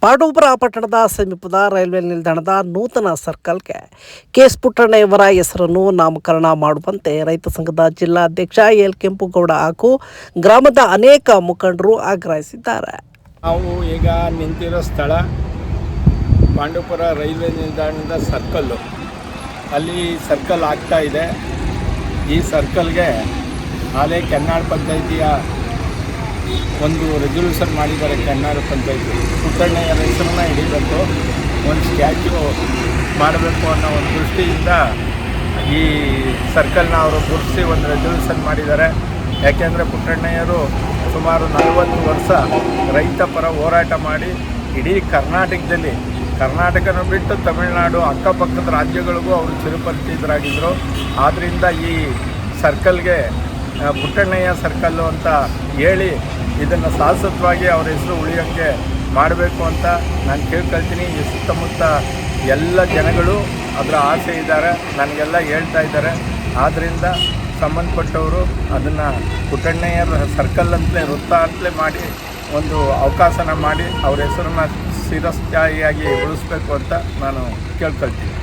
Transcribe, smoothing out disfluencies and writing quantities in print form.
ಪಾಂಡವಪುರ ಪಟ್ಟಣದ ಸಮೀಪದ ರೈಲ್ವೆ ನಿಲ್ದಾಣದ ನೂತನ ಸರ್ಕಲ್ಗೆ ಕೆಎಸ್ ಪುಟ್ಟಣ್ಣಯವರ ಹೆಸರನ್ನು ನಾಮಕರಣ ಮಾಡುವಂತೆ ರೈತ ಸಂಘದ ಜಿಲ್ಲಾಧ್ಯಕ್ಷ ಎಲ್ ಕೆಂಪುಗೌಡ ಹಾಗೂ ಗ್ರಾಮದ ಅನೇಕ ಮುಖಂಡರು ಆಗ್ರಹಿಸಿದ್ದಾರೆ. ನಾವು ಈಗ ನಿಂತಿರೋ ಸ್ಥಳ ಪಾಂಡವಪುರ ರೈಲ್ವೆ ನಿಲ್ದಾಣದ ಸರ್ಕಲ್ಲು. ಅಲ್ಲಿ ಸರ್ಕಲ್ ಆಗ್ತಾ ಇದೆ. ಈ ಸರ್ಕಲ್ಗೆ ಹಾಲೇ ಕೆನ್ನಾಡು ಪಂಚಾಯಿತಿಯ ಒಂದು ರೆಸಲ್ಯೂಷನ್ ಮಾಡಿದ್ದಾರೆ. ಕೆನ್ನಾಡು ಪಂಚಾಯಿತಿ ಪುಟ್ಟಣ್ಣಯ್ಯರ ಹೆಸರನ್ನ ಹಿಡಿಬೇಕು, ಒಂದು ಸ್ಟ್ಯಾಚ್ಯೂ ಮಾಡಬೇಕು ಅನ್ನೋ ಒಂದು ದೃಷ್ಟಿಯಿಂದ ಈ ಸರ್ಕಲ್ನ ಅವರು ಗುರುತಿಸಿ ಒಂದು ರೆಸಲ್ಯೂಷನ್ ಮಾಡಿದ್ದಾರೆ. ಯಾಕೆಂದರೆ ಪುಟ್ಟಣ್ಣಯ್ಯರು ಸುಮಾರು 40 ವರ್ಷ ರೈತ ಪರ ಹೋರಾಟ ಮಾಡಿ ಇಡೀ ಕರ್ನಾಟಕನ ಬಿಟ್ಟು ತಮಿಳುನಾಡು ಅಕ್ಕಪಕ್ಕದ ರಾಜ್ಯಗಳಿಗೂ ಅವರು ಚಿರಪರಿಚಿತರಾಗಿದ್ದರು. ಆದ್ದರಿಂದ ಈ ಸರ್ಕಲ್ಗೆ ಪುಟ್ಟಣ್ಣಯ್ಯ ಸರ್ಕಲ್ಲು ಅಂತ ಹೇಳಿ ಇದನ್ನು ಶಾಶ್ವತವಾಗಿ ಅವರ ಹೆಸರು ಉಳಿಯೋಕ್ಕೆ ಮಾಡಬೇಕು ಅಂತ ನಾನು ಕೇಳ್ಕೊಳ್ತೀನಿ. ಈ ಸುತ್ತಮುತ್ತ ಎಲ್ಲ ಜನಗಳು ಅದರ ಆಸೆ ಇದ್ದಾರೆ, ನನಗೆಲ್ಲ ಹೇಳ್ತಾ ಇದ್ದಾರೆ. ಆದ್ದರಿಂದ ಸಂಬಂಧಪಟ್ಟವರು ಅದನ್ನು ಪುಟ್ಟಣ್ಣಯ್ಯರ ಸರ್ಕಲ್ ಅಂತಲೇ ವೃತ್ತ ಅಂತಲೇ ಮಾಡಿ ಒಂದು ಅವಕಾಶನ ಮಾಡಿ ಅವ್ರ ಹೆಸರನ್ನು ಚಿರಸ್ಥಾಯಿಯಾಗಿ ಉಳಿಸ್ಬೇಕು ಅಂತ ನಾನು ಕೇಳ್ಕೊಳ್ತೀನಿ.